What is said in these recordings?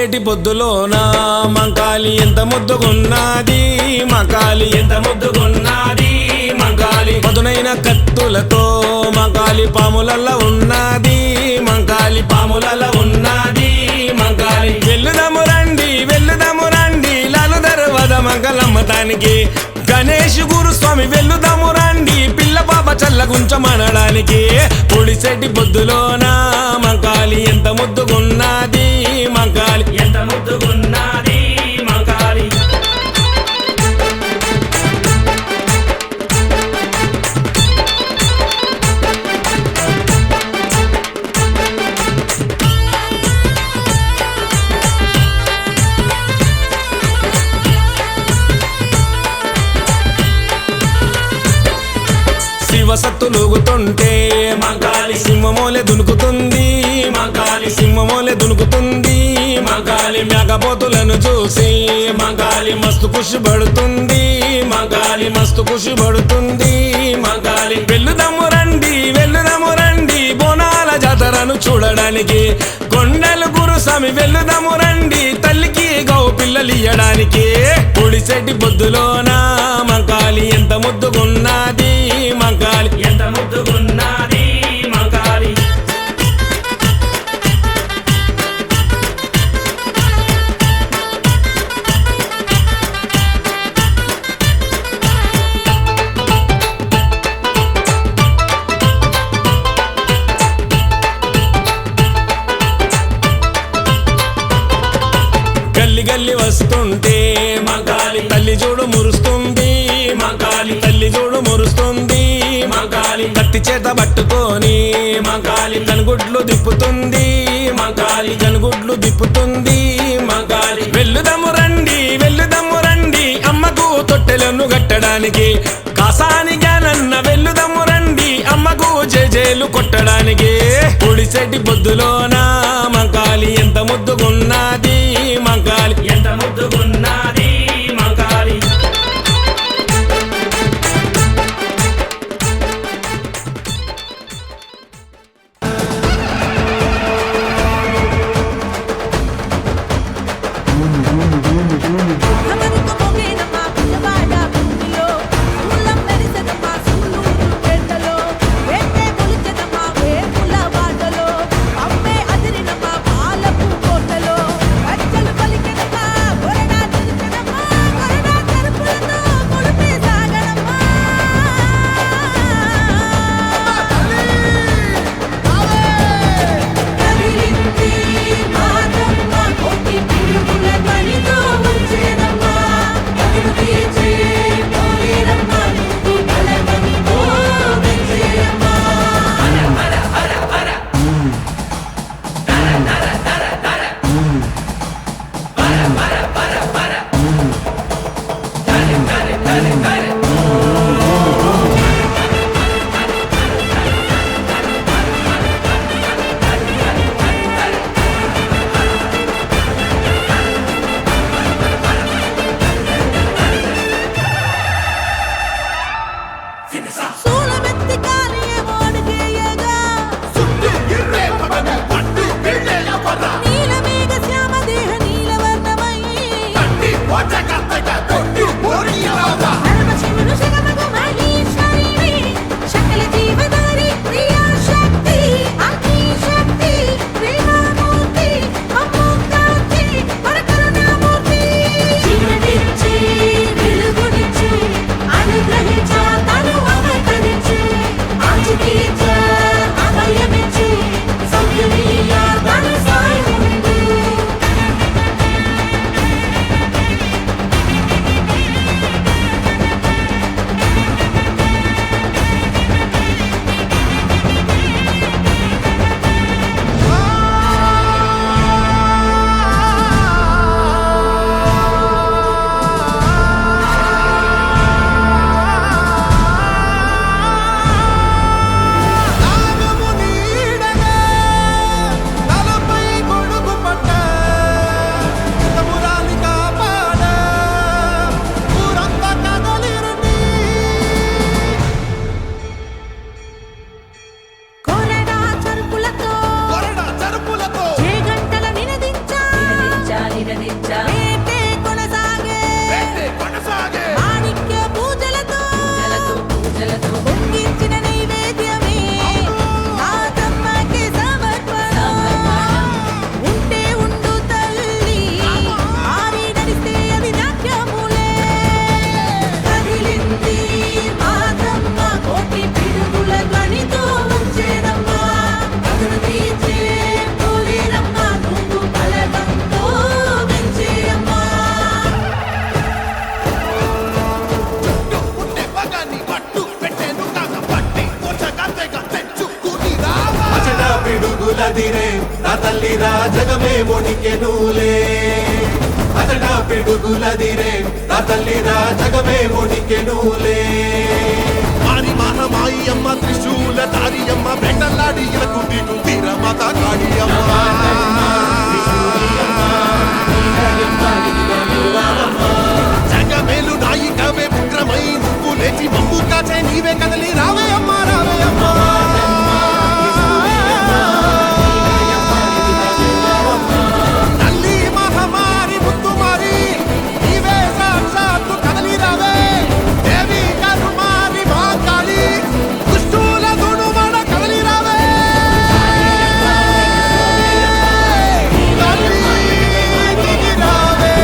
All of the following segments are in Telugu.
పొడిసేటి పొద్దులోన మంకాలి ఎంత ముద్దుగున్నది, మంకాలి ఎంత ముద్దుగున్నది, మంకాలి పదునైన కత్తులతో మంకాలి పాములల్ల ఉన్నది, మంకాలి పాములల్ల ఉన్నది, మంకాలి వెల్లుదము రండి లాలు దర్వాజ మంగళమ్మతానికి, గణేష్ గురుస్వామి వెల్లుదము రండి పిల్ల పాప చల్లగుంచమనడానికి. పొడిసేటి పొద్దులోన మంకాలి ఎంత ముద్దుగున్నది, మంకాలి ఎంత ముద్దుగున్నది, మంకాలి శివసత్తులుగుతుంటే మంకాలి సింహమోలే దునుకుతుంది, మంకాలి సింహమోలే దునుకుతుంది, మంకాలి మేఘపోతులను చూసి మంకాలి మస్తు ఖుషి పడుతుంది, మంకాలి మస్తు ఖుషి పడుతుంది, మంకాలి వెల్లుదము రండి బోనాల జాతరను చూడడానికి, కొండలు గురుస్వామి వెల్లుదము రండి తల్లికి గౌ పిల్లలు ఇయ్యడానికి. పొడిసేటి పొద్దులోన మంకాలి ఎంత ముద్దుగున్నది, మంకాలి ఎంత ముద్దుగున్నది, మంకాలి గల్లి వస్తుంటే మంకాలి తల్లి చూడు మురుస్తుంది, మంకాలి తల్లి చూడు మురుస్తుంది, మంకాలి కత్తి చేత పట్టుకొని మంకాలి కనుగుడ్లు దిప్పుతుంది, మంకాలి కనుగుడ్లు దిప్పుతుంది, మంకాలి వెల్లుదము రండి అమ్మకు తొట్టెలను కట్టడానికి, కాసాని గానన్న వెల్లుదము రండి అమ్మకు జేజేలు కొట్టడానికి. పొడిసేటి పొద్దులోన మంకాలి ఎంత ముద్దుగున్నది, మంకాలి ఎంత ముద్దుగున్నది, మంకాలి అమ్మే అదిరినమ్మా పాలపు కోటలో పిడుగులదిరే నా తల్లిరా జగమే వణికెనులే అతడ పిడుగులదిరే నా తల్లిరా జగమే వణికెనులే మారి మహమాయి అమ్మ త్రిశూల దారి అమ్మ బెండలాడి ఇలకు దిగు తీరమత కాడి అమ్మ జగమేలు నాయికవే ఉగ్రమై నువ్వు లేచి మమ్ము కాచే నీవే కదలి రావే అమ్మ రావే అమ్మ తల్లి మహమారి ముద్దు మారి నీవే సాక్షాత్తు కదలి రావే దేవి కరుమారి మహాకాళి దుష్టుల దునుమడ కదలి రావే తల్లి దిగి రావే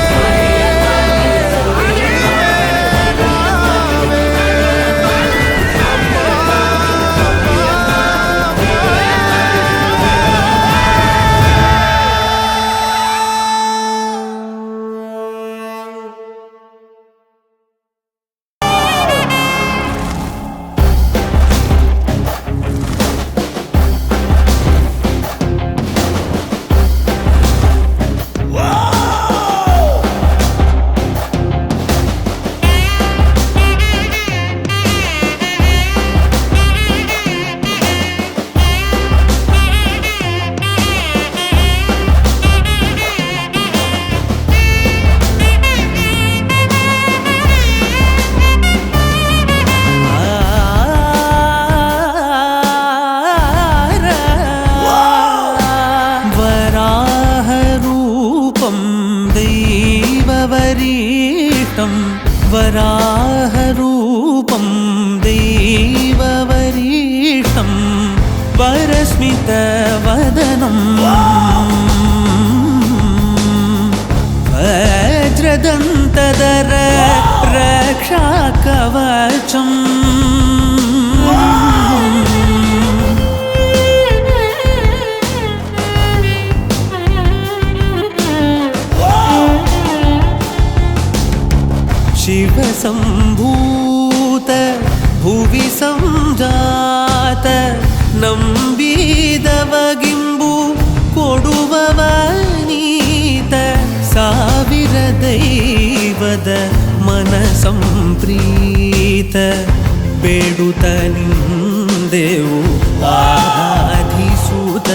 वराहरूपं दैववरीष्टं वरस्मितवदनं वज्रदन्तधर रक्षाकवचम् शिवसम्भूत भुवि संजात नम्बिदवगिम्बु कोडुववनीत ಸಾವಿರ ದೈವದ ಮನಸಂಪ್ರೀತ ಬೇಡುತ್ತ ನಿಂದೆವು ಆರಾಧಿಸುತ್ತ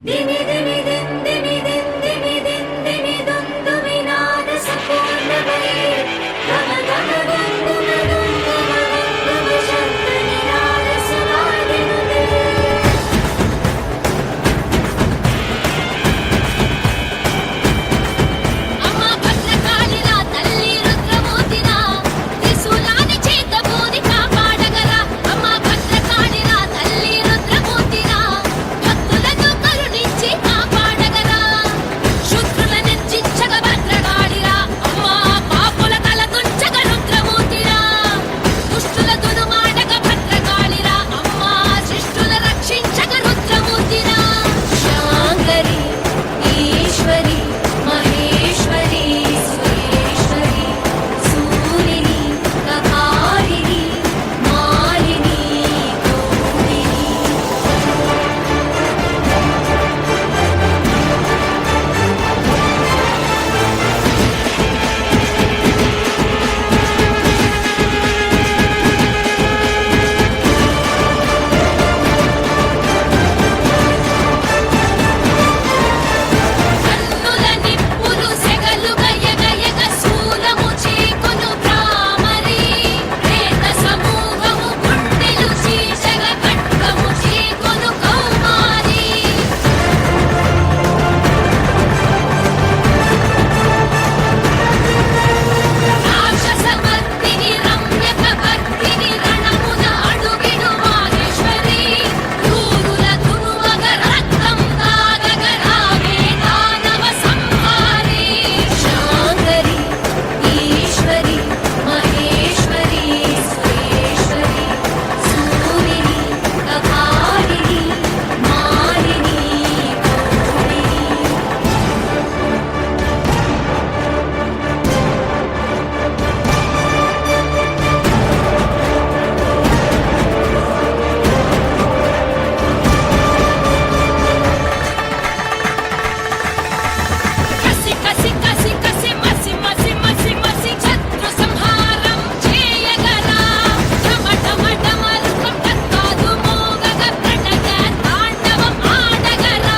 దిమి దిమి దిం దిమి దిం దిమి దిం దిమి దుందుమి నాద సపూర్ణమై గమ గమ దుందుమ దుందుమ దుందుమ శబ్ద నినాద సువాదినుదే అమ్మా భద్రకాళిరా తల్లి రుద్రమూర్తిరా త్రిశూలాన్ని చేతబూని కాపాడగరా అమ్మా భద్రకాళిరా తల్లి రుద్రమూర్తిరా భక్తులను కరుణించి కాపాడగరా శుద్రుల నెచ్చించగ భద్రకాళిరా అమ్మా పాపుల తల తుంచగ రుద్రమూర్తిరా దుష్టుల దునుమాడగ భద్రకాళిరా అమ్మా శిష్టుల రక్షించగ రుద్రమూర్తిరా శాంకరి ఈశ్వరి మహేశ్వరి సురేశ్వరి సూరిని కపాలిని మాలిని గౌరిని కన్నుల నిప్పులు సెగలుగ ఎగయగ శూలము చీకును భ్రామరి ప్రేత సమూహము గుండెలు చీల్చగ ఖడ్గము చీకును కౌమారి రాక్షసమర్దిని రమ్యక భక్తిని రణమున అడుగిడు మాహేశ్వరి క్రూరుల దునుమగ రక్తం తాగగ రావే దానవ సంహారి శాంకరి ఈశ్వరి మహేశ్వరి సురేశ్వరి సూరిని కపాలిని మాలిని గౌరిని కసి కసి కసి కసి మసి మసి మసి మసి శత్రు సంహారం చేయగరా ఢమ ఢమ ఢమరుకం తత్కాదు మోగగ ప్రణయ తాండవం ఆడగరా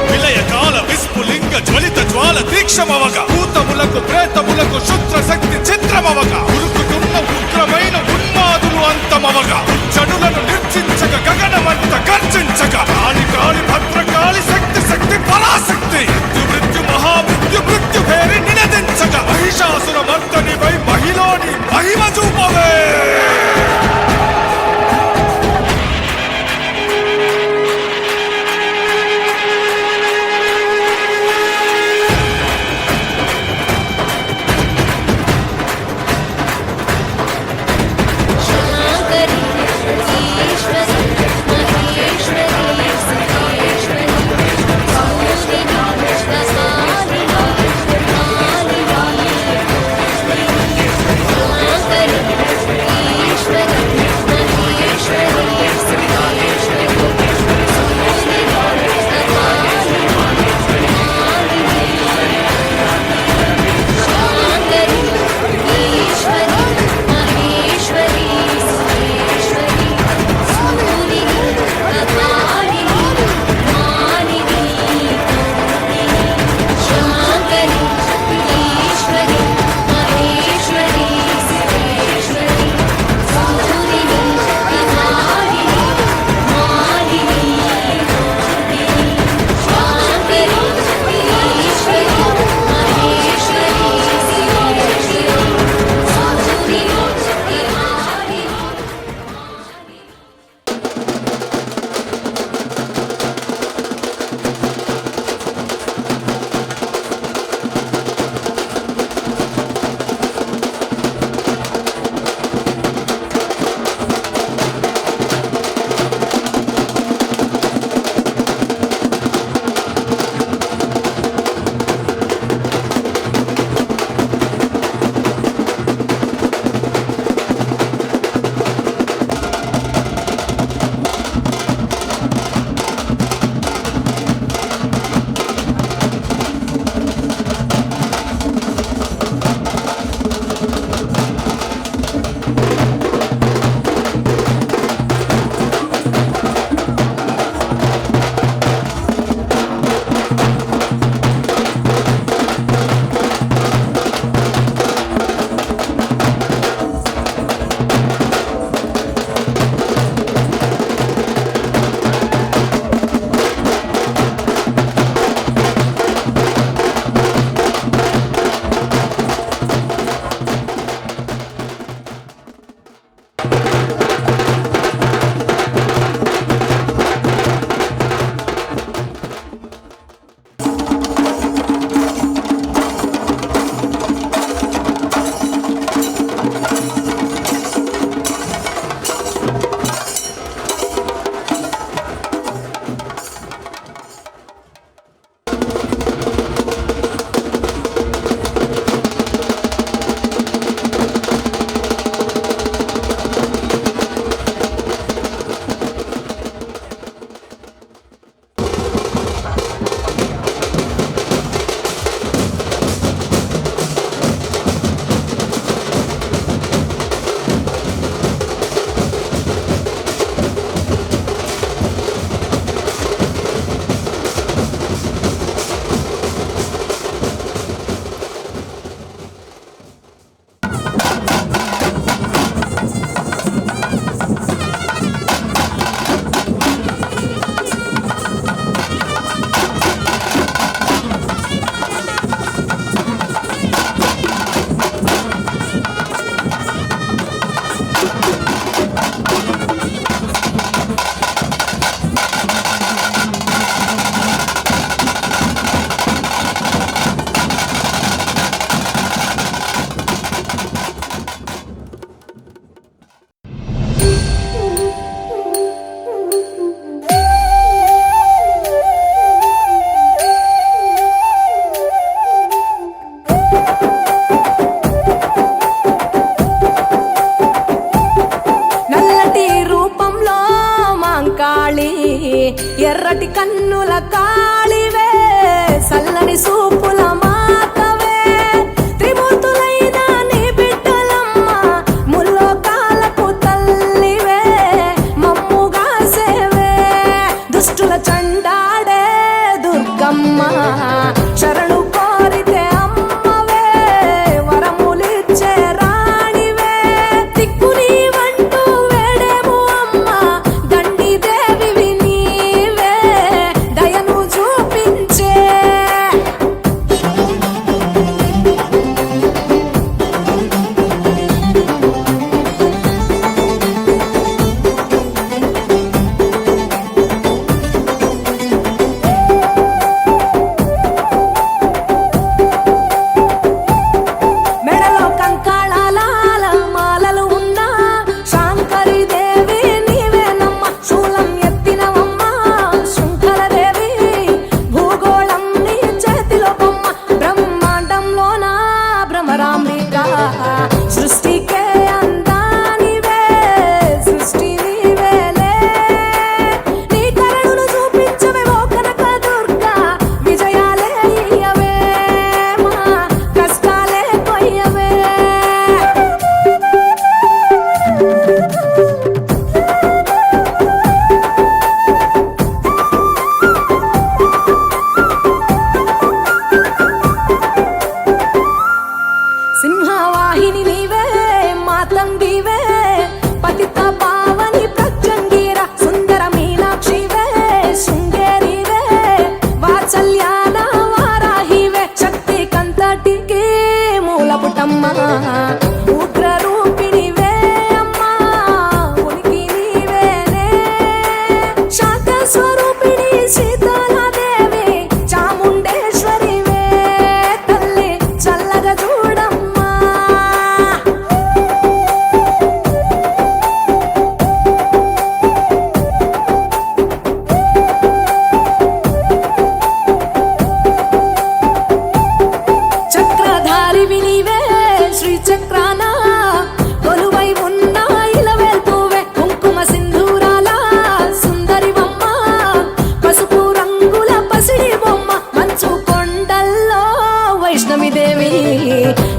విలయకాల విస్ఫులింగ జ్వలిత జ్వాల తీక్షమవగ భూతములకు ప్రేతములకు శుద్ర శక్తి చిత్రమవగ ఉరుకుతున్న ఉగ్రమైన ఉన్మాదులు అంతమవగ జనులను నిర్చించగ గగనమంత గర్జించగ కాళి కాళి భద్రకాళి శక్తి శక్తి పరాశక్తి మృత్యు మృత్యు మహామృత్యు మృత్యు పేరి నినదించగ మహిషాసుర మర్దనిపై మహిలోని మహిమ చూపవే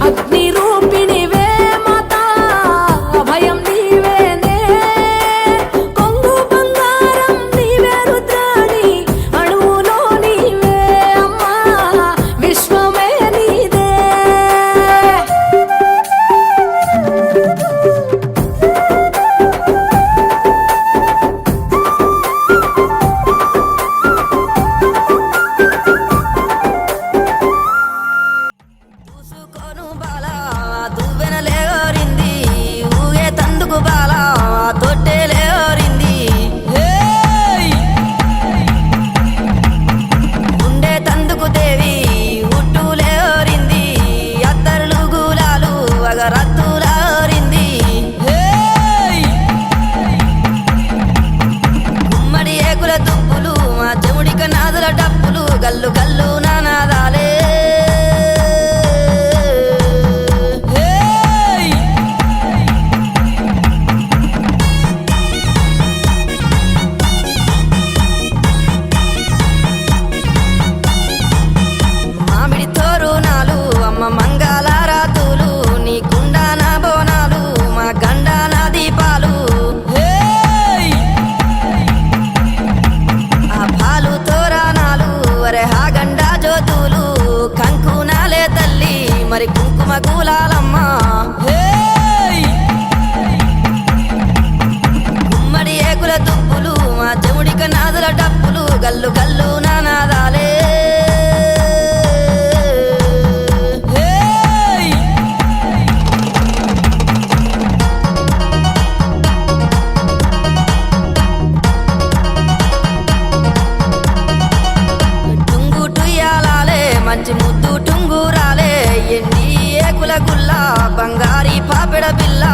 అగ్ని రూపిణివే మాత అభయం నీవేనే కొంగు బంగారం నీవే రుద్రాణి అణువులో నీవే అమ్మా విశ్వమే నీదే చూసుకోను బాలా దువ్వెనలే ఓరింది ఊగే తందుకు బాలా తొట్టెలే ఓరింది ఉండే తందుకు దేవి ఉట్టులే ఓరింది అత్తరులు గులాలు అగరత్తుల ఓరింది గుమ్మడి ఏకుల దుప్పులు మా చెవుడిక నాదుల డప్పులు గల్లు గల్లు నానాదాలే మామిడి తోరునాలు అమ్మ మంగళారాతులు నీ కుండాన బోనాలు మా గండాన దీపాలు ఆ పాలు తోరానాలు అరే హా గండా జ్యోతులు కంకునాలే తల్లి మరి కుంకుమ గులాలమ్మ గుమ్మడి ఏకుల దుప్పులు మా చెవుడిక నాదుల డప్పులు గల్లు గల్లు నానాదాలే టుంగు టుయ్యాలాలే మంచి ముద్దు టుంగురాలే ఎండి ఏకుల గుల్ల బంగారి పాపెడ బిల్ల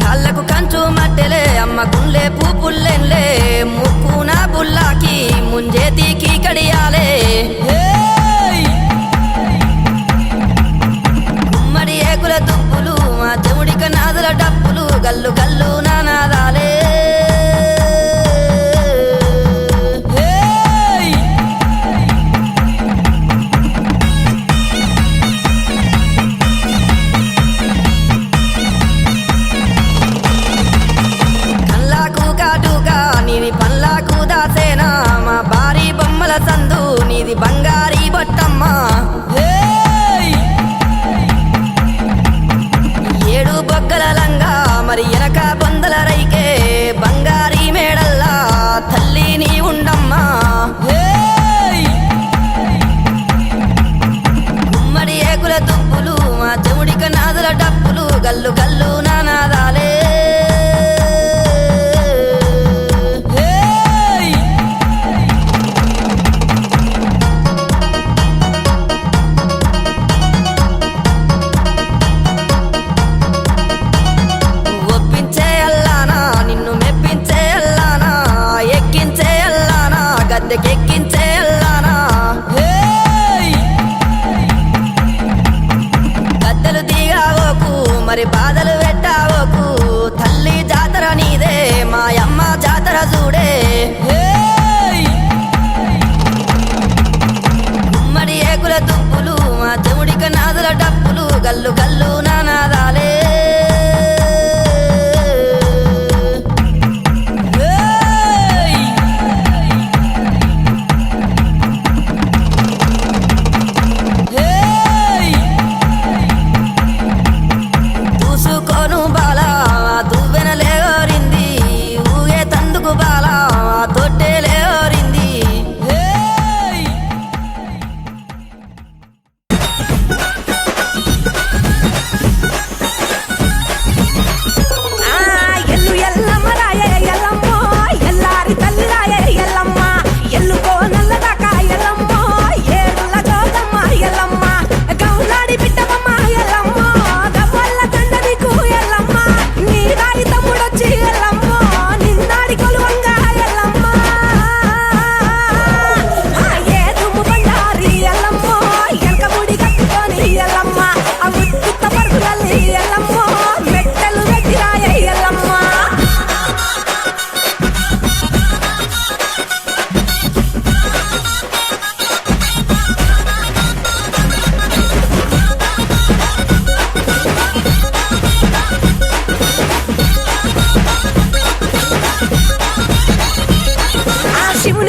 కాళ్ళకు కంచు మట్టెలే అమ్మ గుండె పూపుల్లెన్లే ముక్కున బుల్లాకి ముంజేతికి కడియాలే గుమ్మడి ఏకుల దుప్పులు మా చెవుడిక నాదుల డప్పులు గల్లు గల్లు నానాదాలే కల్లాకు కాటుగా నీది పల్లాకు దాసేనా మా భారీ బొమ్మల సందు నీది బంగారీ బొట్టమ్మ ఏడు బొగ్గల లంగా మరి ఎనక బొందల రైకే బంగారీ మేడల్లా తల్లి నీ ఉండమ్మా గుమ్మడి ఏకుల దుప్పులు మా చెవుడిక నాదుల డప్పులు గల్లు గల్లు నానాదాలే ఒప్పించే అల్లానా నిన్ను మెప్పించే అల్లానా ఎక్కించే అల్లానా గద్దెకెక్కించే అల్లానా గద్దెలు దిగావోకు మరి బాధలు పెట్టావోకు తల్లి జాతర నీదే మాయమ్మ జాతర చూడే గుమ్మడి ఏకుల దుప్పులు మా చెవుడిక నాదుల డప్పులు గల్లు గల్లు నానాదాలే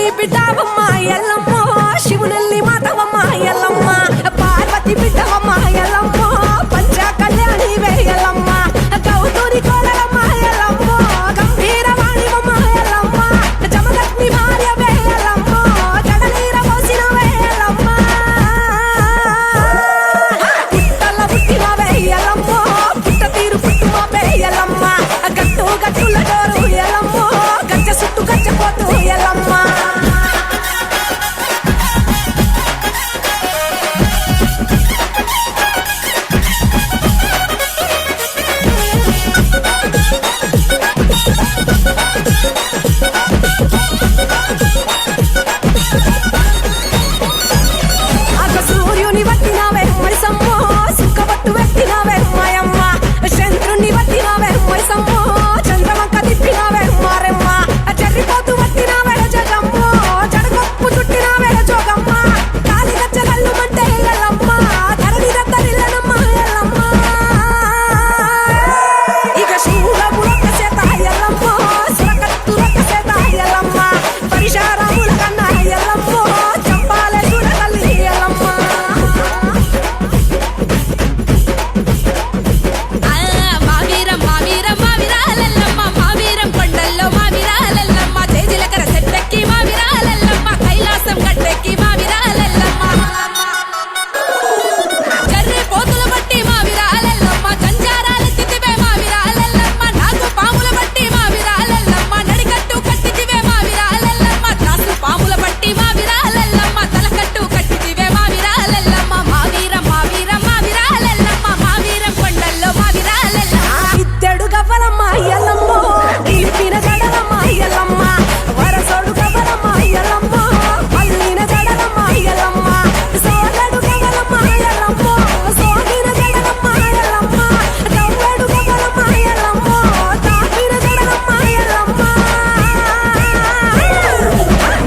శివుని బిడ్డవమ్మ ఎల్లమ్మ శివునల్లి మాతవమ్మ ఎల్లమ్మ పార్వతి బిడ్డవమ్మ ఎల్లమ్మ పంచ కళ్యాణి వేయలమ్మ గౌతూరి కోలమ్మ ఎల్లమ్మ గంభీరవాణివమ్మ ఎల్లమ్మ జమదగ్ని భార్య వేయలమ్మ జడలీర పోసిన వేయలమ్మ పుట్టల పుట్టిన వేయలమ్మ పుట్ట తీరు పుట్టుమ వేయలమ్మ గట్టు గట్టుల డోరు ఎల్లమ్మ గచ్చ సుట్టు గచ్చపోతూ ఎల్లమ్మ ఆక సూర్యుని వట్టినవే మైసమ్మ సుక్కబట్టు వెట్టినవే మాయమ్మ చంద్రుని వట్టినవే మైసమ్మ చంద్రవంక తిప్పినవే మారెమ్మ చెర్రిపోతు వట్టినవే జగమ్మ జడగొప్పు చుట్టినవే జోగమ్మ కాలి గచ్చగల్లు మంటే ఎల్లమ్మ ధరణి దత్తరిల్లనమ్మ ఎల్లమ్మ ఇక శూలములక సేత ఎల్లమ్మ సురకత్తులక సేత ఎల్లమ్మ పరిశారముల కన్నా ఎల్లమ్మ చంపాలే చూడగల్లి ఎల్లమ్మ మావీరం మావీరం మావిరాలెల్లమ్మ మావీరం కొండల్లో మావిరాలెల్లమ్మ చేజిలకర సెట్టెక్కి మావిరాలెల్లమ్మ కైలాసం గట్టెక్కి మావిరాలెల్లమ్మ జర్రి పోతుల బట్టి మావిరాలెల్లమ్మ జంజారాలెత్తితివే మావిరాలెల్లమ్మ నాగు పాముల బట్టి మావిరాలెల్లమ్మ నడికట్టు కట్టితివే మావిరాలెల్లమ్మ త్రాసు పాముల బట్టి మావిరాలెల్లమ్మ తలకట్టు కట్టితివే మావిరాలెల్లమ్మ మావీరం మావీరం మావిరాలెల్లమ్మ మావీరం కొండల్లో మావిరాలెల్లమ్మ ఇద్దడు గవ్వలమ్మ ఎల్లమ్మ ఇలిపిన జడలమ్మ ఎల్లమ్మ వరసోడు గవ్వలమ్మ ఎల్లమ్మ అల్లిన జడలమ్మ ఎల్లమ్మ సోలడు గవ్వలమ్మ ఎల్లమ్మ సోగిన జడలమ్మ ఎల్లమ్మ దవ్వడు గవ్వలమ్మ ఎల్లమ్మ తాపిన జడలమ్మ ఎల్లమ్మ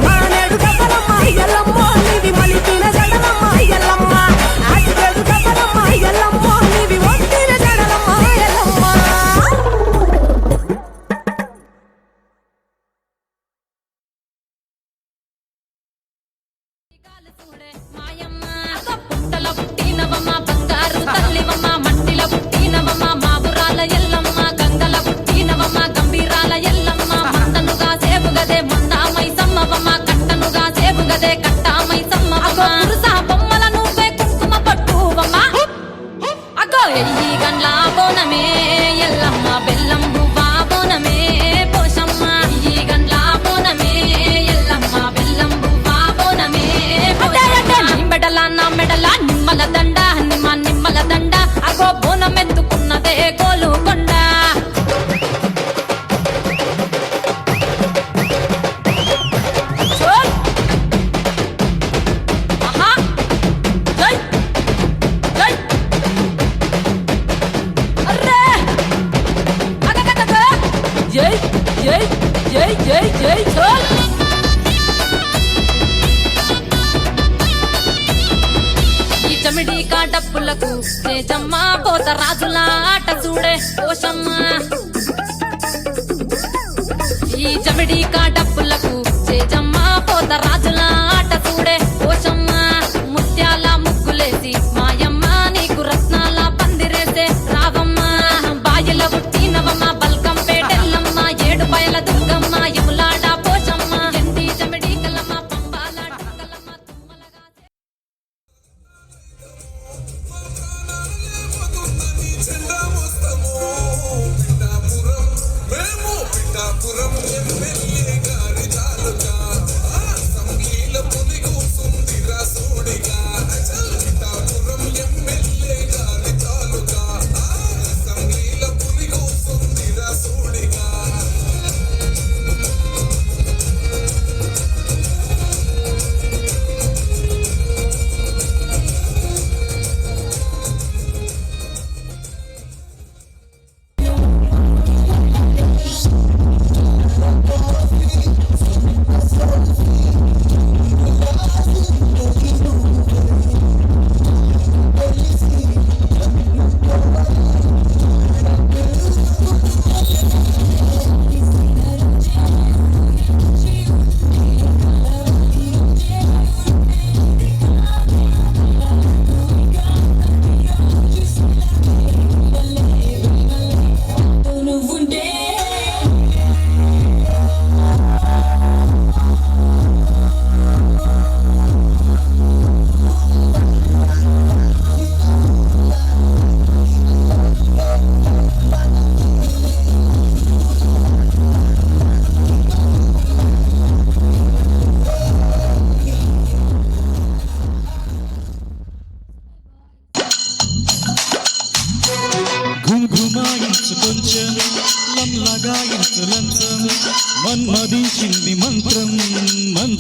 మానేడు గవ్వలమ్మ ఎల్లమ్మ నీవి మలిపిన జడలమ్మ ఎల్లమ్మ అద్దెడు గవ్వలమ్మ ఎల్లమ్మ నీవి ఒట్టిన జడలమ్మ ఎల్లమ్మ పుట్టల పుట్టినవమ్మ బంగారు తల్లివమ్మ మట్టిల పుట్టినవమ్మ మాబురాల ఎల్లమ్మ గంగల పుట్టినవమ్మ గంభీరాల ఎల్లమ్మ మందనుగా సేపుగదే మందామై సమ్మవమ్మ కట్టనుగా సేపుగదే కట్టామై సమ్మవమ్మ పురుసా బొమ్మల నువ్వే కుంకుమ పట్టువమ్మ అగో ఎయ్యి గండ్ల బోనమే ఎల్లమ్మ బెల్లం బువ్వా బోనమే పోషమ్మ ఎయ్యి గండ్ల బోనమే ఎల్లమ్మ బెల్లం బువ్వా బోనమే నీ మెడల నా మెడల నిమ్మల దండ నిమ్మల దండ అగో బోనం ఎత్తుకున్నదే గోలుకొండ చోల్ ఆహా జై జై అర్రే అగగగగ జై జై జై జై జై చోల్ ఈ చమిడి కాటప్పులకు తేజమ్మ పోత రాజుల ఆట చూడే పోషమ్మ ఈ చమిడి కాటప్పులకు తేజమ్మ పోత రాజుల ఆట చూడే పోషమ్మ ముత్యాల ముగ్గులేసి మాయమ్మ నీకు రత్నాల పందిరేసే రావమ్మ బాయల పుట్టినవమ్మ బల్కం పేటెల్లమ్మ ఏడు బయల దుర్గమ్మ యములాడ పోషమ్మ ఎండి చమిడి కలమ్మ పంబాల కలమ్మ తుమ్మలగా మేము పిఠాపురం ఎమ్మెల్యే గారి తాలూకా సంగీల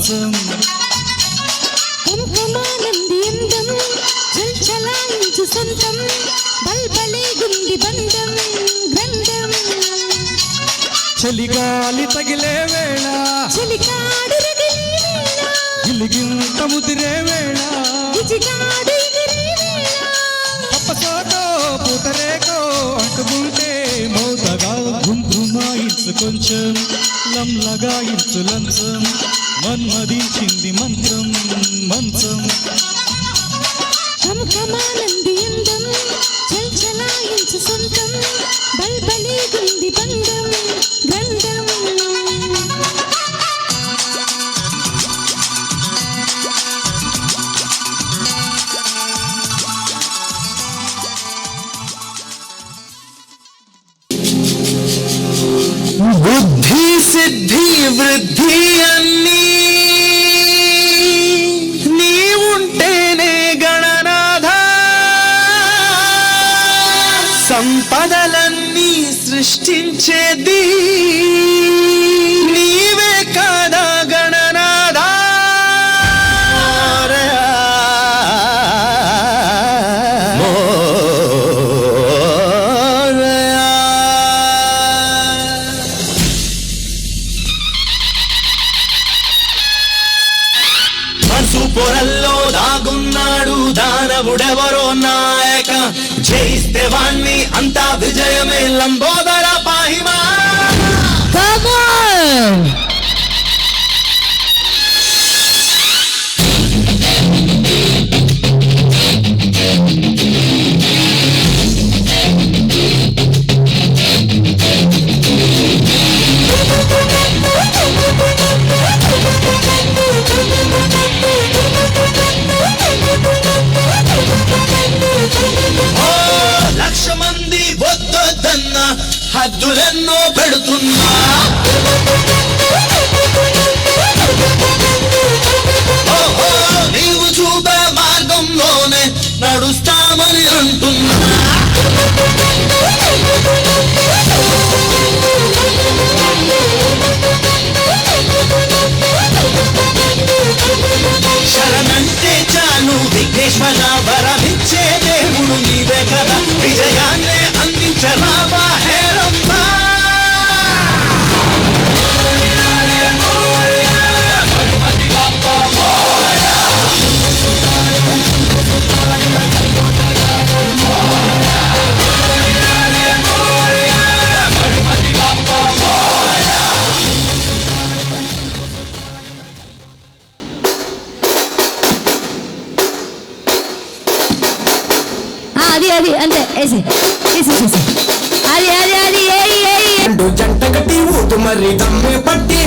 మంచం కుంకుమానంది అందం చల్చలాయించు సొంతం బల్బలే గుండి బంధం గ్రంథం చలిగాలి తగిలే వేళ చలికాడు రగిలే వేళ గిలిగింత ముదిరే వేళ గిజిగాడు ఎగిరే వేళ పప్పతోటో పూతరేకో అంటుకుంటే మోతగా గుండ్రుమాయించు కొంచెం లంలగాయించు లంచం మన్మదించింది మంత్రం మంచం కుంకుమానంది అందం చల్చలాయించు సొంతం బల్బలే గుండి బంధం గ్రంథం బుద్ధి సిద్ధి వృద్ధి అన్నీ నీవుంటేనే గణనాథ సంపదలన్నీ సృష్టించేది నీవే కాదా గణనాథ పొరల్లో దాగున్నాడు దానవుడెవరో నాయక జయిస్తే వాణ్ణి అంతా విజయమే లంబోదర పాహిమా లక్ష మంది వద్దొద్దన్న హద్దులెన్నో పెడుతున్నా ఓహో నీవు చూపే మార్గంలోనే నడుస్తామని అంటున్నా శరణంటే చాలు విఘ్నేశ్వర వరమిచ్చే దేవుడు నీవే కదా విజయాన్నే అందించరావా హేరమ్మా అది అంతే వేసి అది రెండు జంట కట్టి ఊటు మరి దమ్మే పట్టి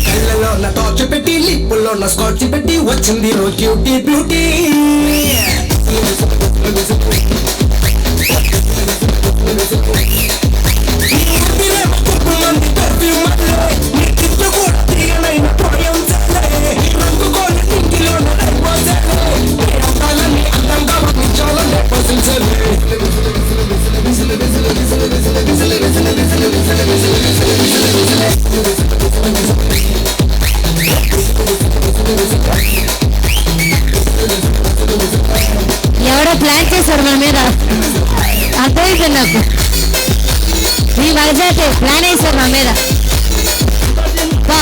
కళ్ళలో నా టార్చ్ పెట్టి లిప్పుల్లో నా స్కాచ్ పెట్టి వచ్చింది రో క్యూటీ బ్యూటీ ఎవడో ప్లాన్ చేశారు మన మీద అర్థమైంది నాకు మీ వరజాతే ప్లాన్ వేశారు మా మీద బా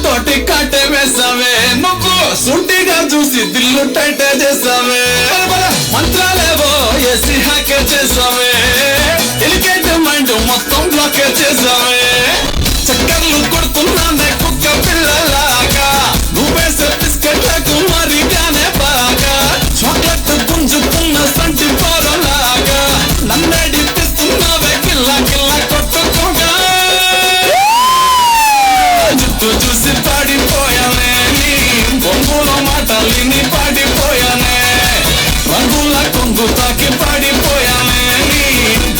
తోటి కట్టె వేసవే నువ్వు సుంటిగా చూసి దిల్లు టైట్ చేసావే మంత్రాలేవో ఏసీ హ్యాకర్ చేసావే ఎలికేట్ మైండ్ మొత్తం బ్లాక్ చేసావే చక్కర్లు కొడుతున్నానే కుక్క పిల్లలాగా నువ్వేసే బిస్కెట్లకు మరిగానే బాగా చాక్లెట్ పుంజుకున్న సంటి పోరలాగా నన్నడిపిస్తున్నావే కిల్లా కిల్లా కొట్టుకోగా జుట్టు చూసి పాడిపోయానే నీ బొంగులో మాటలిని పాడిపోయానే రంగుల కొంగు తాకి పాడిపోయానే నీ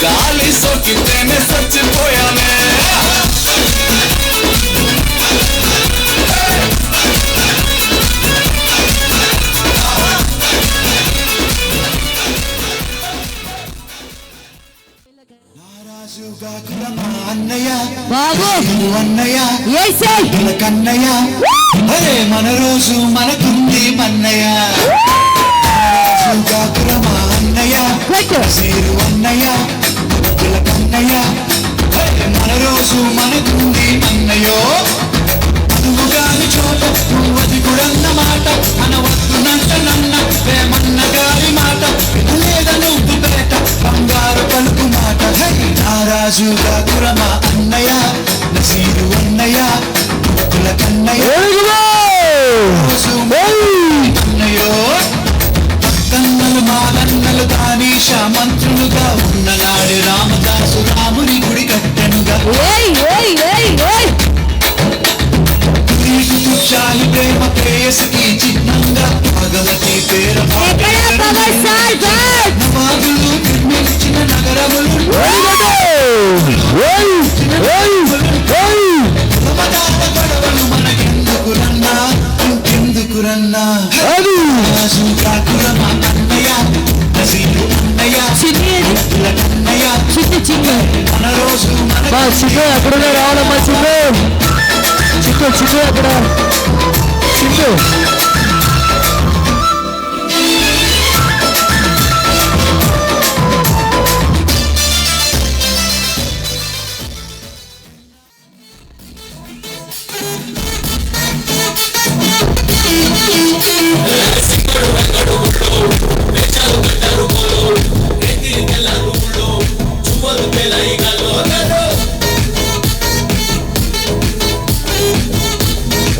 గాలి సోకితేనే చచ్చిపోయానే అన్నయ్య బాబు అన్నయ్య కన్నయ్య అరే మన రోజు మనకుంది మన్నయ్య కాకురమా అన్నయ్య సేరు అన్నయ్య కన్నయ్య అరే మన రోజు మనకుంది మన్నయ్యో నువ్వు గాని చోట నువ్వది కూడన్న మాట అనవద్దునంట నన్న ప్రేమన్న గారి మాట వినలేద నువ్వు పేట బంగారు పలుకు మాట నారాజు కాకురమా అన్నయ్య నసీరు అన్నయ్య ముక్కుల కన్నయ్య అన్నయ్యో కన్నలు మాలన్నలు దానీష మంత్రులుగా ఉన్ననాడు రామదాసు రాముని గుడి కట్టెనుగా చాలి ప్రేమ ప్రేయసికి చిహ్నంగా భగవతి పేర బాగులు నిర్మించిన నగరములు గొడవలు మనకెందుకురన్నా ఇంకెందుకురన్నా కాకురమా అన్నయ్య నసీరు అన్నయ్య కన్నయ్య మన రోజు మన అక్కడ రావాలమ్మా చిక్కు అక్కడ చిక్కు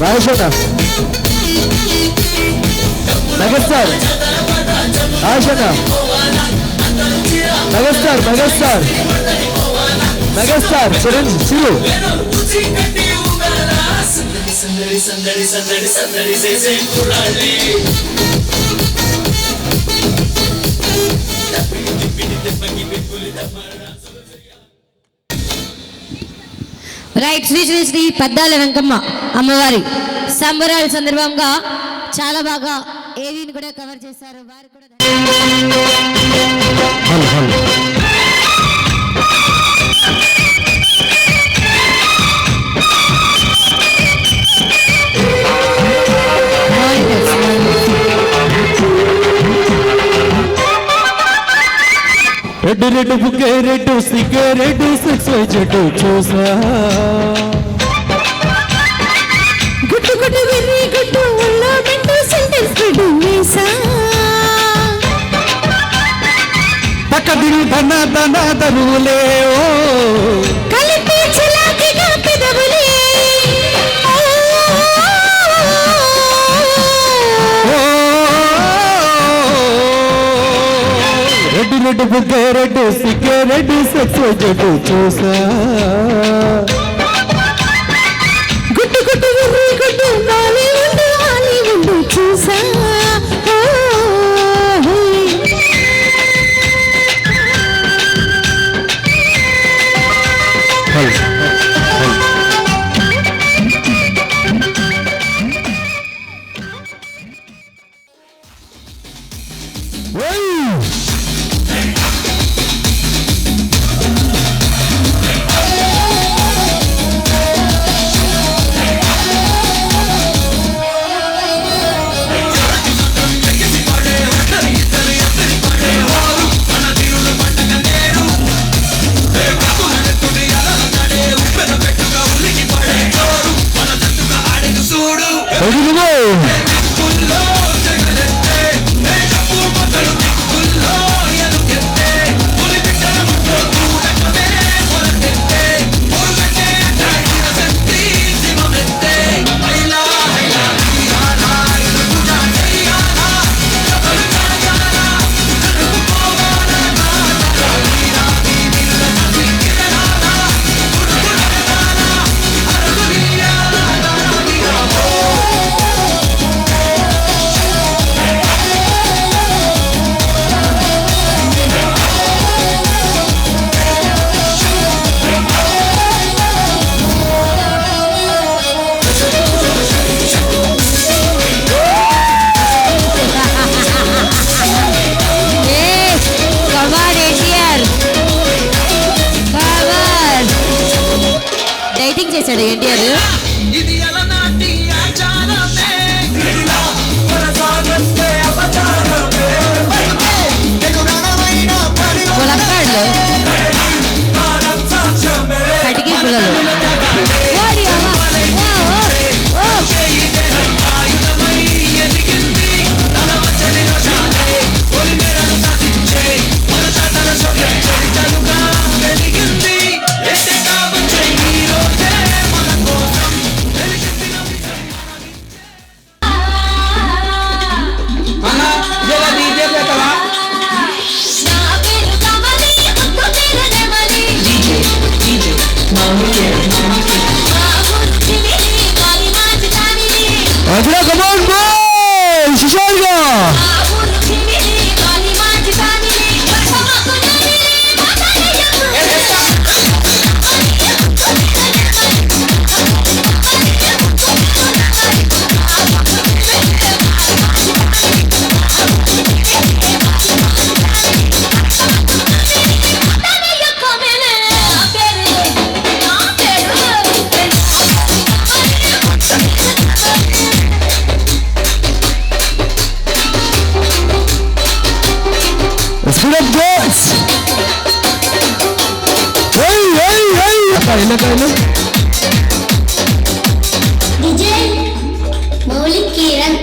రాజేష్ మెగాస్టార్ ఆశన మెగాస్టార్ చిరు రైట్ శ్రీ శ్రీ శ్రీ పద్దాల వెంకమ్మ అమ్మవారి సంబరాల సందర్భంగా చాలా బాగా ఏవీని కూడా కవర్ చేశారు వారు కూడా రెడ్డు రెడ్డు బుక్కే రెడ్డు సిగ్గే రెడ్డు సిక్స్ చెట్టు చూసా గుట్టు గుట్టు విర్రి గుట్టు ఉల్లో పెట్టు సెంటెన్స్ గుడ్డు వేసా పక్క దిల్ ధన ధన దరువులే ఓ కలిపి చిలాకిగా పెదవులే రెడ్డు రెడ్డు బుక్కే రెడ్డు సిగ్గే రెడ్డు సిక్స్ చెట్టు చూసా గుట్టు గుట్టు విర్రి గుట్టు నాలి ఉండు చూసా చేశాడు ఎన్టీఆర్. ములక్కాళ్ళు కటికీ పుల్లలు ఓడి అమ్మ. ఓ, ఓ, ఓ. విజయ్ మౌలిక్ కిరణ్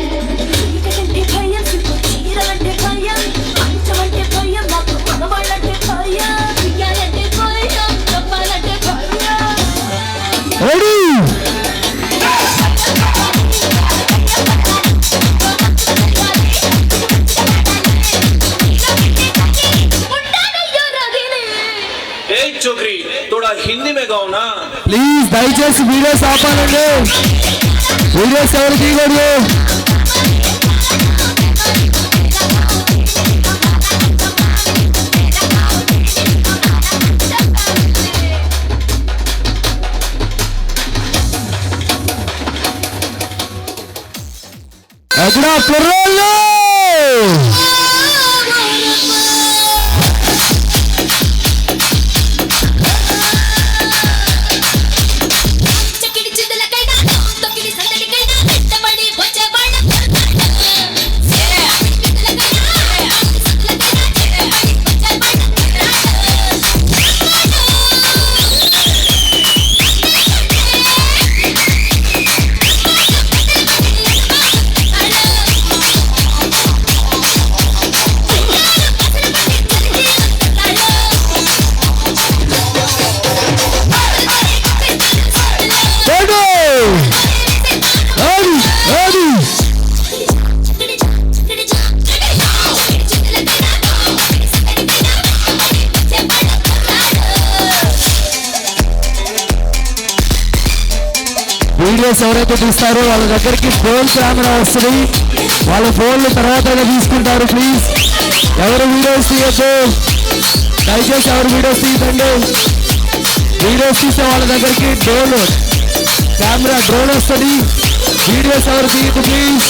चोकरी थोड़ा हिंदी में गाओ ना ప్లీజ్ దయచేసి వీడియోస్ ఆపాలండి. వీడియోస్ ఎవరు తీయకూడదు. ఎక్కడ కుర్రోళ్ళు వీడియోస్ ఎవరైతే తీస్తారో వాళ్ళ దగ్గరికి ఫోన్ కెమెరా వస్తుంది. వాళ్ళ ఫోన్లు తర్వాత తీసుకుంటారు. ప్లీజ్ ఎవరు వీడియోస్ తీయద్దు. దయచేసి ఎవరు వీడియోస్ తీయకండి. వీడియోస్ తీసే వాళ్ళ దగ్గరికి డ్రోన్ కెమెరా డ్రోన్ వస్తుంది. వీడియోస్ ఎవరు తీయద్దు ప్లీజ్.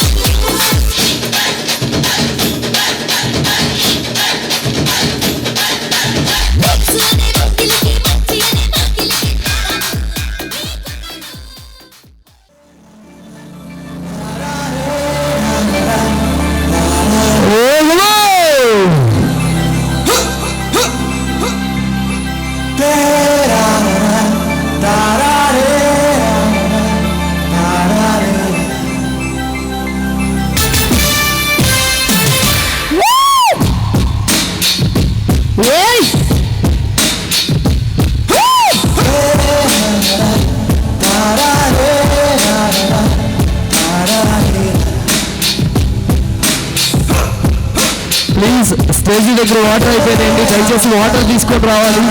ప్లీజ్ స్టేజీ దగ్గర వాటర్ అయిపోయినాయండి. దయచేసి వాటర్ తీసుకొని రావాలి.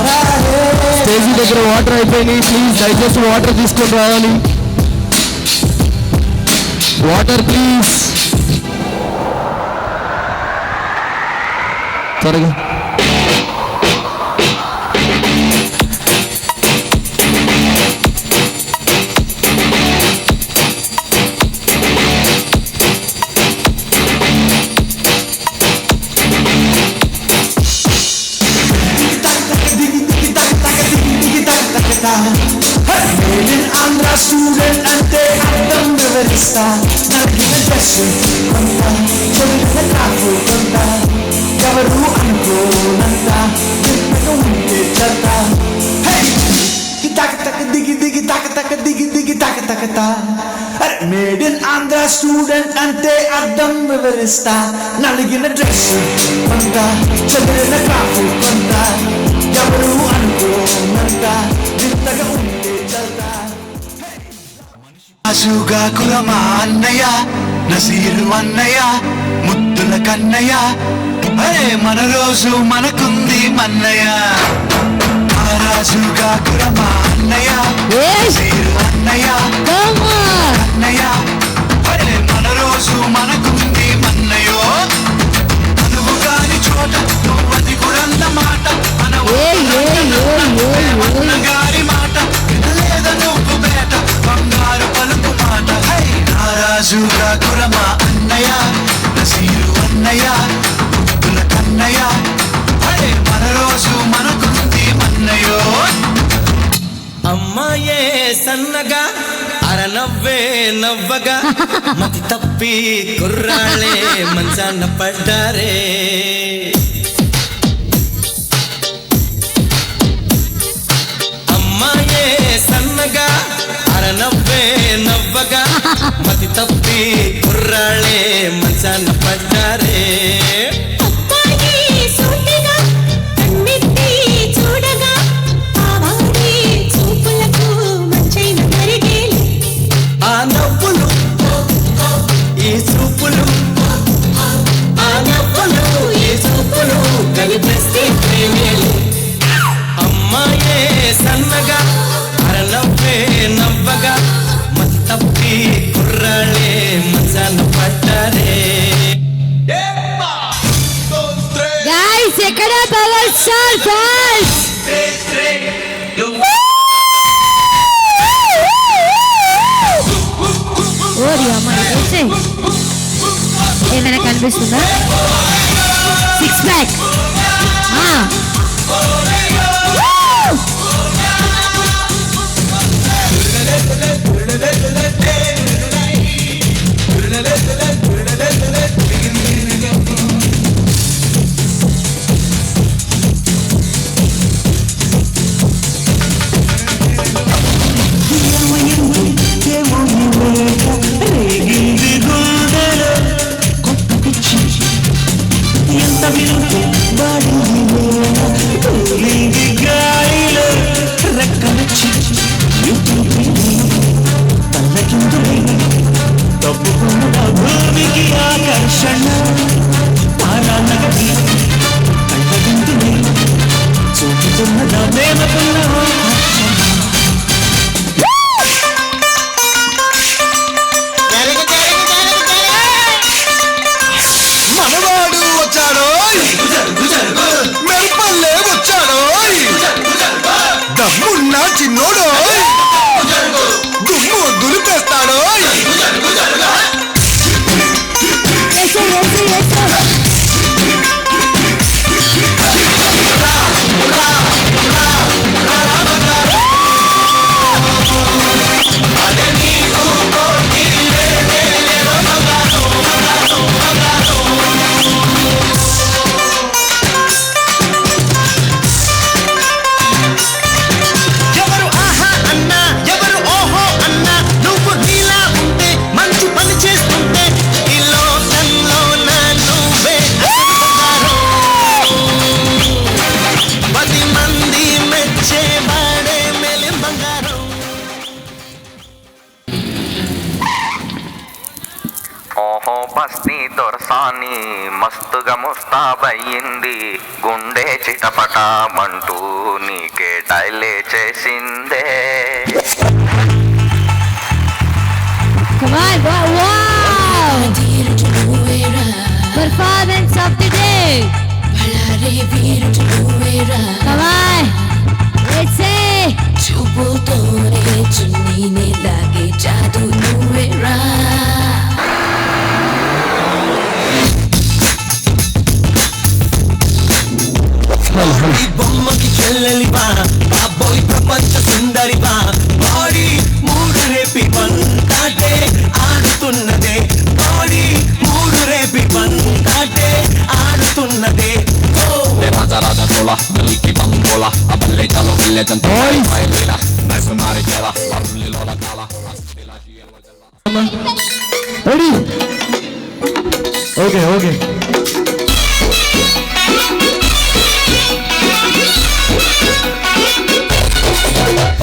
స్టేజీ దగ్గర వాటర్ అయిపోయినాయి. ప్లీజ్ దయచేసి వాటర్ తీసుకొని రావాలి. వాటర్ ప్లీజ్ త్వరగా. Made in Andhra వివరిస్తా నలిగిన డ్రెస్ కొంత చెవిన కాపు కొంత ఎవరు అనుకోనంత ఎంతగా ఉంటే చెత్త తాక తక దిగి దిగి తాక తక దిగి దిగి తాక తకతా అరే మేడ్ ఇన్ ఆంధ్ర స్టూడెంట్ అంటే అర్థం వివరిస్తా నలిగిన డ్రెస్ కొంత చెదిరిన కాపు కొంత ఎవరు అనుకోనంత ఎంతగా ఉంటే చెత్త అసుగా కులమా అన్నయ్య నసీరు అన్నయ్య ముద్దుల కన్నయ్య అరే మన రోజు మనకుంది మన్నయ్య రాజుగా కులమా అన్నయ్య నసీరు అన్నయ్య అన్నయ్య అరే మన రోజు మనకుంది మన్నయ్యో నువ్వు కాని చోట నువ్వది కురన్న మాట మన గారి మాట వినలేద నువ్వు బేట బంగారు పలుకు మాట రాజుగా కురమా అన్నయ్య నసీరు అన్నయ్య ముద్దుల కన్నయ్య అరే మన రోజు మనకుంది మన్నయ్యో అమ్మాయే సన్నగా అరనవ్వే నవ్వగా మతి తప్పి కుర్రాళ్ళే మంచాన పడ్డారే అమ్మాయే సన్నగా అరనవ్వే నవ్వగా మతి తప్పి కుర్రాళ్ళే మంచాన పడ్డారే ఆ నవ్వులు ఈ చూపులు ఆ నవ్వులు ఈ చూపులు కనిపిస్తే ప్రేమేలు అమ్మాయే సన్నగా అరనవ్వే నవ్వగా మతి తప్పి కుర్రాళ్ళే మంచాన పడ్డారే గైస్ ఎక్కడ పవర్ స్టార్ ఫాల్స్ ఓరి అమ్మాయి ఏమైనా కనిపిస్తుందా సిక్స్ ప్యాక్ భూమికి ఆకర్షణ చూపుతున్నదా ప్రేమకున్న మనవాడు వచ్చాడో మెరుపల్లే వచ్చాడో దమ్మున్న చిన్నోడో దుమ్ము దులిపేస్తాడో ఎవరు ఆహా అన్నా ఎవరు ఓహో అన్నా నువ్వు నీలా ఉంటే మంచి పని చేస్తుంటే ఈ లోకంలో నువ్వే అసలు బంగారం 10 మంది మెచ్చేవాడే మేలి బంగారం ఓహో బస్తీ దొరసాని మస్తుగా ముస్తాబయ్యింది గుండె చిటపటామంటూ నీకే డైలే చేసిందే Come on, wow! Performance of the day. Come on, let's say. చూపుతోనే చున్నీనే లాగే జాదు నువ్వేరా ఈ బొమ్మకి చెల్లెలివా బాబోయ్ ప్రపంచ సుందరివా బాడీ మూడు రేపి వంటాటే ఆడు ఆడుతున్నదే బాడీ మూడు రేపి పంటే ఆడుతున్నదే Raja raja sola, milki bangola, aballe chalo mille tanto mai lela, mai sunare chala, arulli lola kala, astila jiya ready okay okay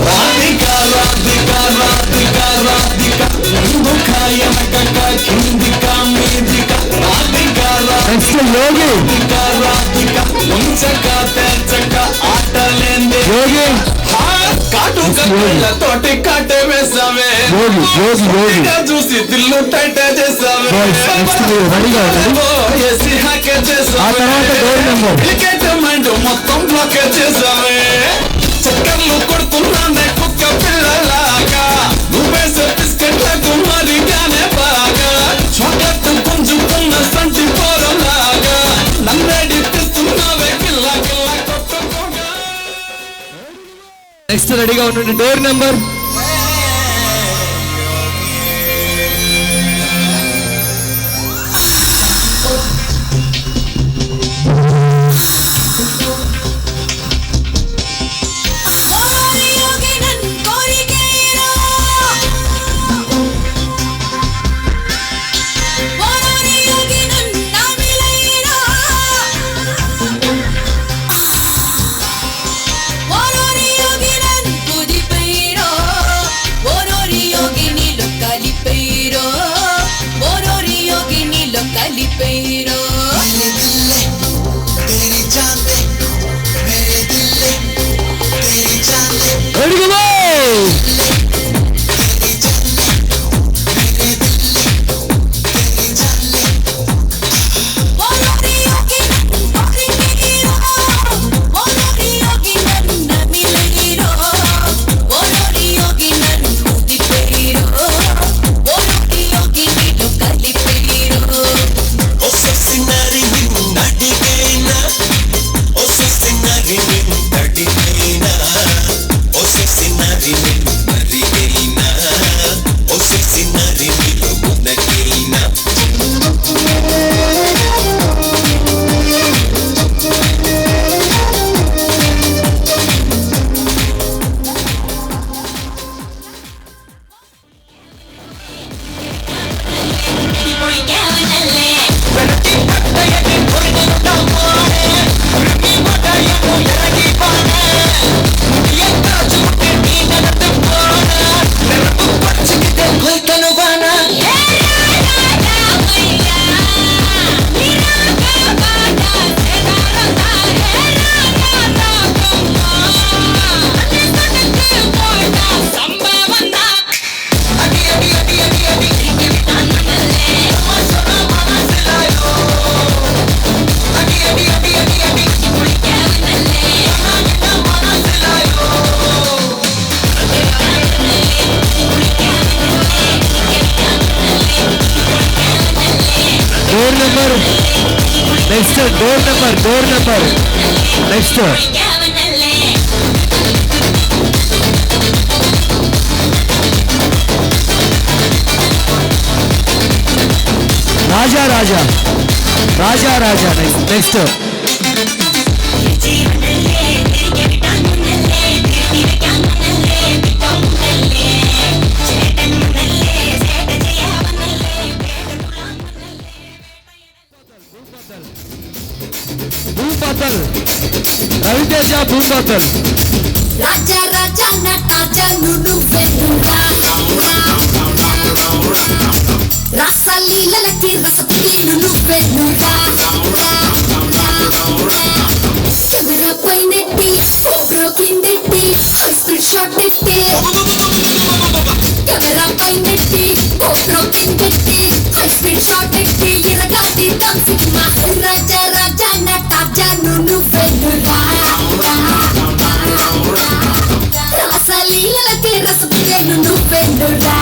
Radhika Radhika Radhika Radhika రంగు ఖాయమక కిందికా మీదికా రాధికా నెక్స్ట్ యోగి రాధికా రాధికా ముంచక తెచ్చక ఆటలేందే యోగి కాటు కళ్ళతోటి కాటే వేసావే యోగి యోగి యోగి చూసి దిల్లు టైట్ చేసావే నెక్స్ట్ మీరు రెడీగా ఏసీ హ్యాకే ఆ తర్వాత డోర్ నెంబర్ క్రికెట్ మైండ్ మొత్తం బ్లాక్ చేసావే చక్కర్లు కొడుతున్నానే కుక్క పిల్లలాగా నువ్వేసే బిస్కెట్లకు మరిగానే బాగా చాక్లెట్ పుంజుకున్న సంటి పోరలాగా నన్నేడి తీస్తున్నావే కిల్ల కిల్ల కొట్టుకోగా నెక్స్ట్ రెడీగా ఉండండి door number next door number next రాజా రాజా రాజా రాజా నెక్స్ట్ భూపాతల్ రవితేజ భూపాతల్ రాజా రాజా నటాజా నువ్వెన్నురా రసలీలలకి రసపుటీలు నువ్వెన్నురా కెమెరా పైనెట్టి ఫోటో కిందెట్టి స్క్రీన్ షాట్ ఎట్టి కెమెరా పైనెట్టి ఫోటో కిందెట్టి స్క్రీన్ షాట్ ఎట్టి ఎరగాటి డాన్సింగ్ మా రాజా రాజా నటాజా నువ్వెన్నురా రసలీలలకి రసపుటీలు నువ్వెన్నురా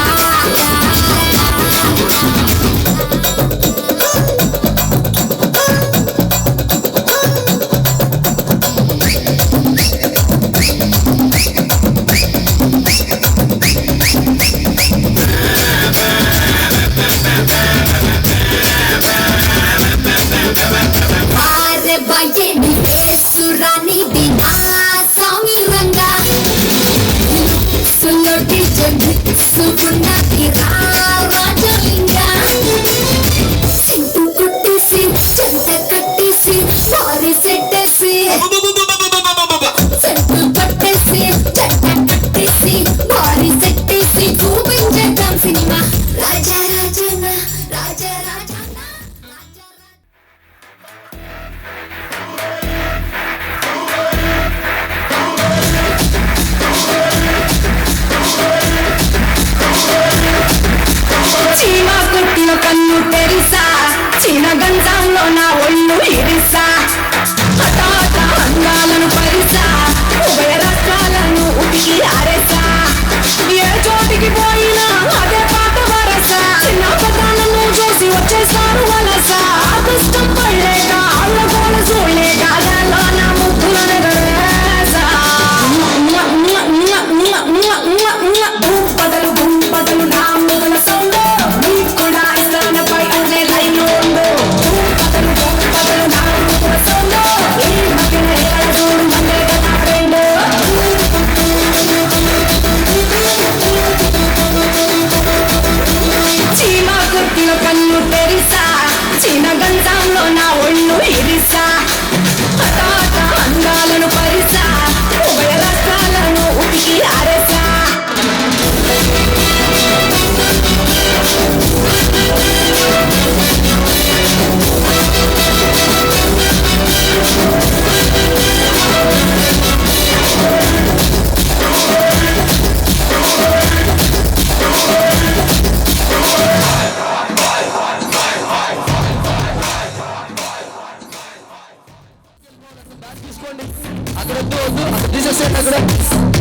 అక్కడ వద్దు వద్దు అక్కడ తీసేసేయండి అక్కడ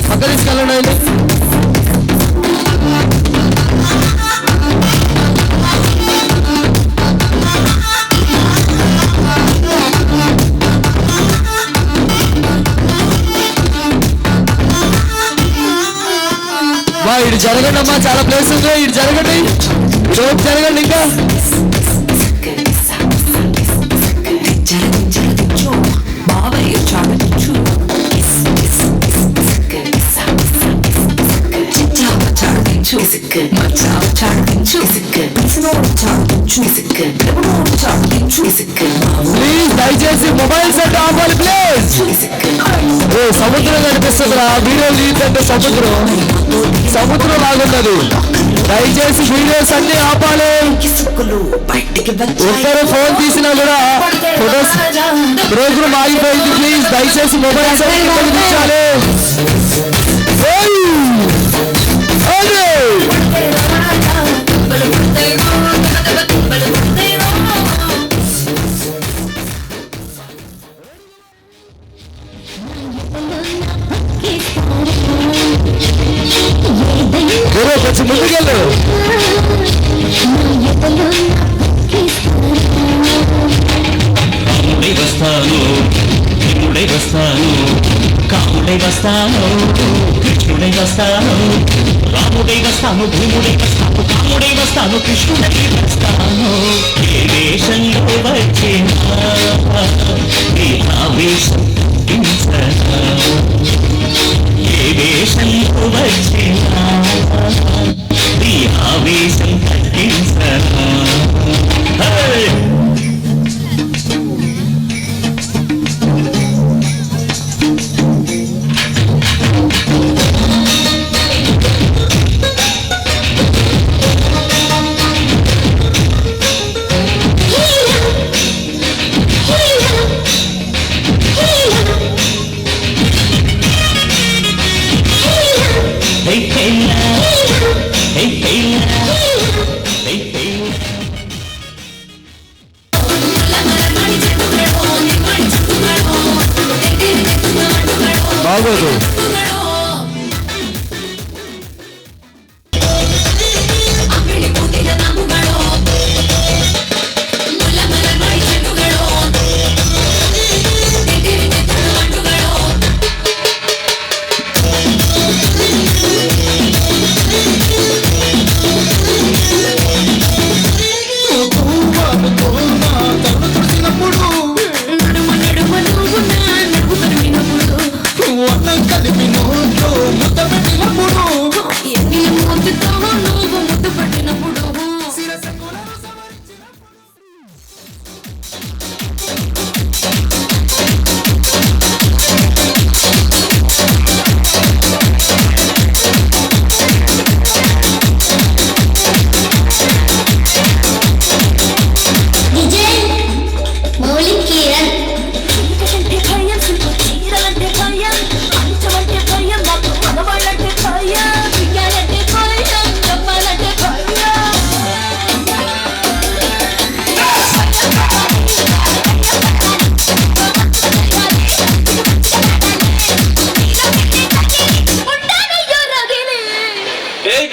పక్క తీసుకెళ్ళండి ఆయన ఇటు జరగండి అమ్మా చాలా ప్లేస్ ఉంది ఇటు జరగండి ఇటు జరగండి ఇంకా ప్లీజ్ దయచేసి మొబైల్ సెట్ ఆపాలి ప్లీజ్ సముద్రం కనిపిస్తుందిరా వీడియో లీడ్ అంటే సముద్రం లాగున్నది దయచేసి వీడియోస్ అన్ని ఆపాలి ఒక్కరు ఫోన్ తీసినా కూడా ఫోటోస్ ప్రోగ్రామ్ ఆగిపోయింది ప్లీజ్ దయచేసి మొబైల్ సెట్ కనిపించాలి కొంచెం ముందుకెళ్ళు రాముడై వస్తాను భీముడై వస్తాను కాముడై వస్తాను కృష్ణుడై వస్తాను రాముడై వస్తాను భీముడై వస్తాను కాముడై వస్తాను కృష్ణుడై వస్తాను ఏ వేషంలో వచ్చినా నీ ఆవేశం ఏ వేషంలో వచ్చినా నీ ఆవేశం తగ్గించనా బాగోదు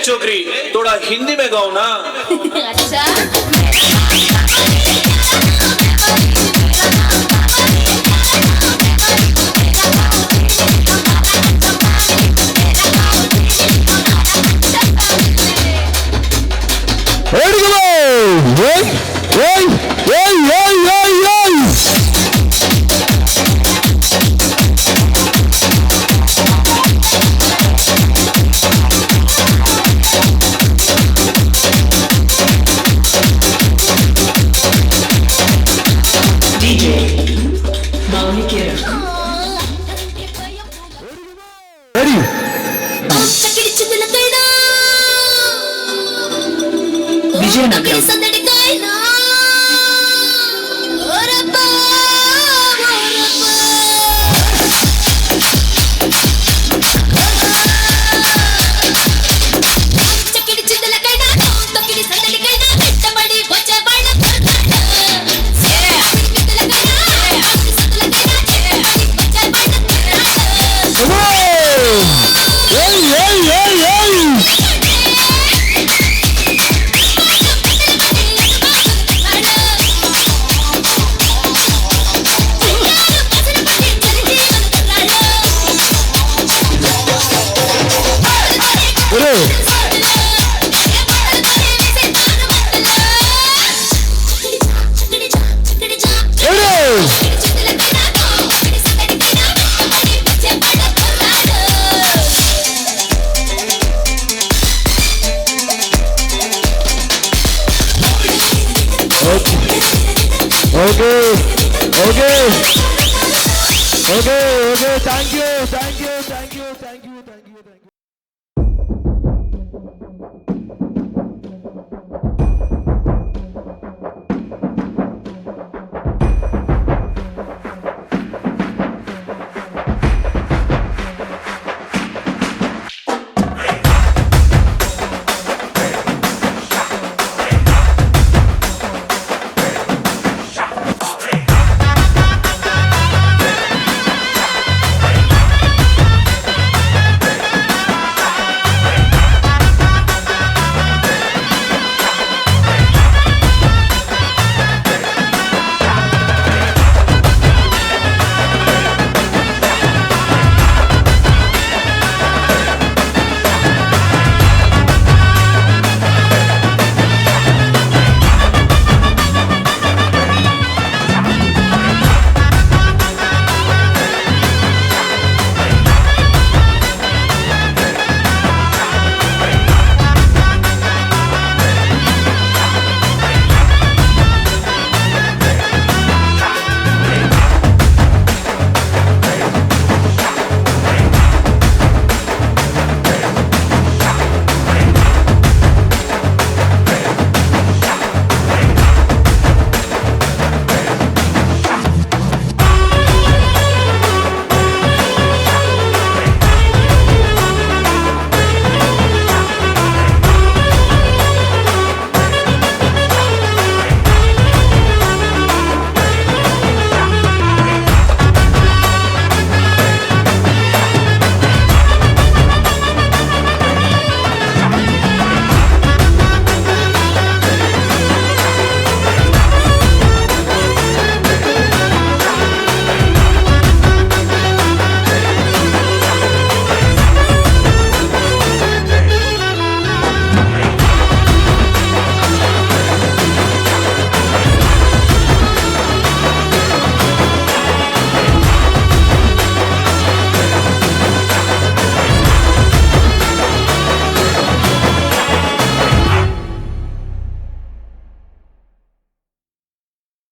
चोकरी थोड़ा हिंदी में गाओ ना। अच्छा okay okay okay thank you thank you thank you